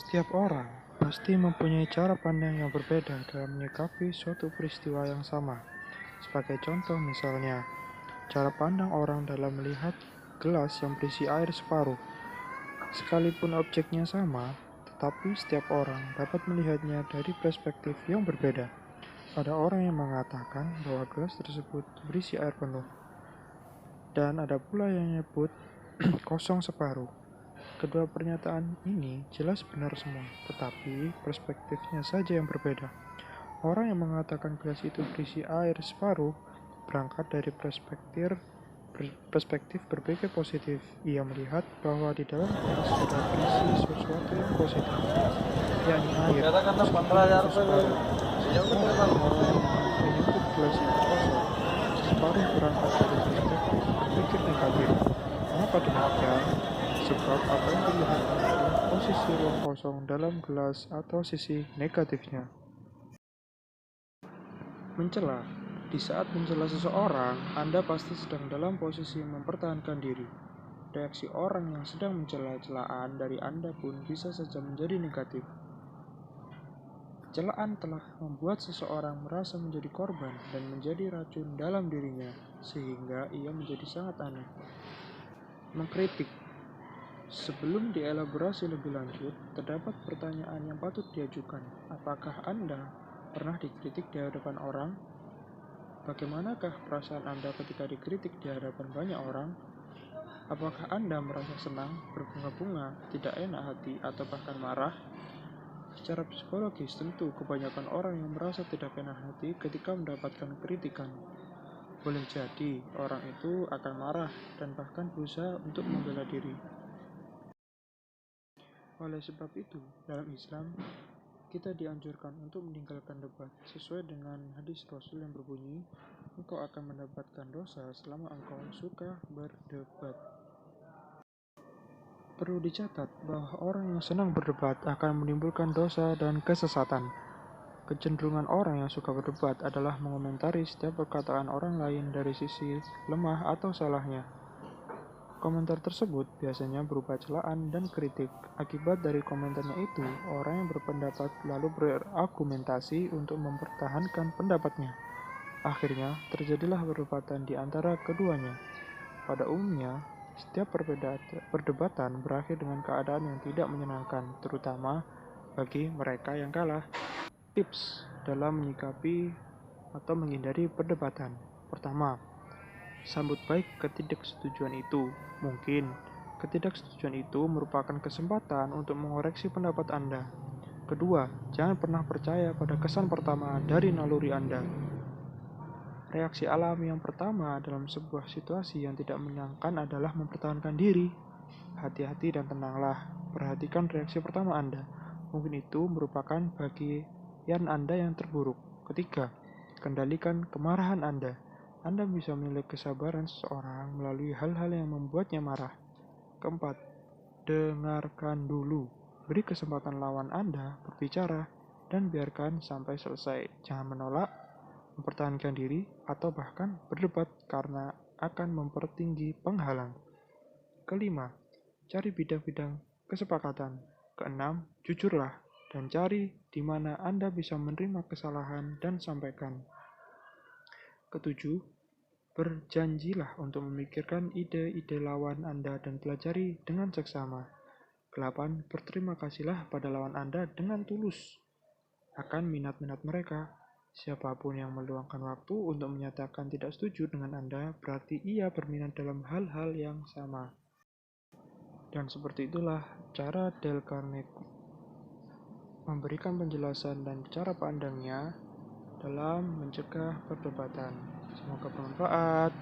Setiap orang pasti mempunyai cara pandang yang berbeda dalam menyikapi suatu peristiwa yang sama. Sebagai contoh misalnya, cara pandang orang dalam melihat gelas yang berisi air separuh. Sekalipun objeknya sama, tetapi setiap orang dapat melihatnya dari perspektif yang berbeda. Ada orang yang mengatakan bahwa gelas tersebut berisi air penuh, dan ada pula yang menyebut kosong separuh. Kedua pernyataan ini jelas benar semua, tetapi perspektifnya saja yang berbeda. Orang yang mengatakan gelas itu berisi air separuh berangkat dari perspektif berpikir positif. Ia melihat bahwa di dalam gelas sudah berisi sesuatu yang positif, yakni air, meskipun hanya separuh. Sementara orang yang menyebut gelas itu kosong, separuh berangkat dari perspektif berpikir negatif. Mengapa demikian? Sebab apa yang dilihat adalah posisi ruang kosong dalam gelas atau sisi negatifnya. Mencela. Di saat mencela seseorang, Anda pasti sedang dalam posisi mempertahankan diri. Reaksi orang yang sedang mencela celaan dari Anda pun bisa saja menjadi negatif. Celaan telah membuat seseorang merasa menjadi korban dan menjadi racun dalam dirinya, sehingga ia menjadi sangat aneh. Mengkritik. Sebelum dielaborasi lebih lanjut, terdapat pertanyaan yang patut diajukan. Apakah Anda pernah dikritik di hadapan orang? Bagaimanakah perasaan Anda ketika dikritik di hadapan banyak orang? Apakah Anda merasa senang, berbunga-bunga, tidak enak hati, atau bahkan marah? Secara psikologis, tentu kebanyakan orang yang merasa tidak enak hati ketika mendapatkan kritikan. Boleh jadi orang itu akan marah dan bahkan berusaha untuk membela diri. Oleh sebab itu, dalam Islam, kita dianjurkan untuk meninggalkan debat sesuai dengan hadis Rasul yang berbunyi, engkau akan mendapatkan dosa selama engkau suka berdebat. Perlu dicatat bahwa orang yang senang berdebat akan menimbulkan dosa dan kesesatan. Kecenderungan orang yang suka berdebat adalah mengomentari setiap perkataan orang lain dari sisi lemah atau salahnya. Komentar tersebut biasanya berupa celaan dan kritik. Akibat dari komentarnya itu, orang yang berpendapat lalu berargumentasi untuk mempertahankan pendapatnya. Akhirnya, terjadilah perdebatan di antara keduanya. Pada umumnya, setiap perdebatan berakhir dengan keadaan yang tidak menyenangkan, terutama bagi mereka yang kalah. Tips dalam menyikapi atau menghindari perdebatan. Pertama, sambut baik ketidaksetujuan itu. Mungkin ketidaksetujuan itu merupakan kesempatan untuk mengoreksi pendapat Anda. Kedua, jangan pernah percaya pada kesan pertama dari naluri Anda. Reaksi alami yang pertama dalam sebuah situasi yang tidak menyenangkan adalah mempertahankan diri. Hati-hati dan tenanglah. Perhatikan reaksi pertama Anda. Mungkin itu merupakan bagian Anda yang terburuk. Ketiga, kendalikan kemarahan Anda. Anda bisa menilai kesabaran seseorang melalui hal-hal yang membuatnya marah. Keempat, dengarkan dulu. Beri kesempatan lawan Anda berbicara dan biarkan sampai selesai. Jangan menolak, mempertahankan diri, atau bahkan berdebat karena akan mempertinggi penghalang. Kelima, cari bidang-bidang kesepakatan. Keenam, jujurlah dan cari di mana Anda bisa menerima kesalahan dan sampaikan. Ketujuh, berjanjilah untuk memikirkan ide-ide lawan Anda dan pelajari dengan seksama. Kelapan, berterima kasihlah pada lawan Anda dengan tulus akan minat-minat mereka. Siapapun yang meluangkan waktu untuk menyatakan tidak setuju dengan Anda, berarti ia berminat dalam hal-hal yang sama. Dan seperti itulah cara Dale Carnegie memberikan penjelasan dan cara pandangnya dalam mencegah perdebatan. Semoga bermanfaat.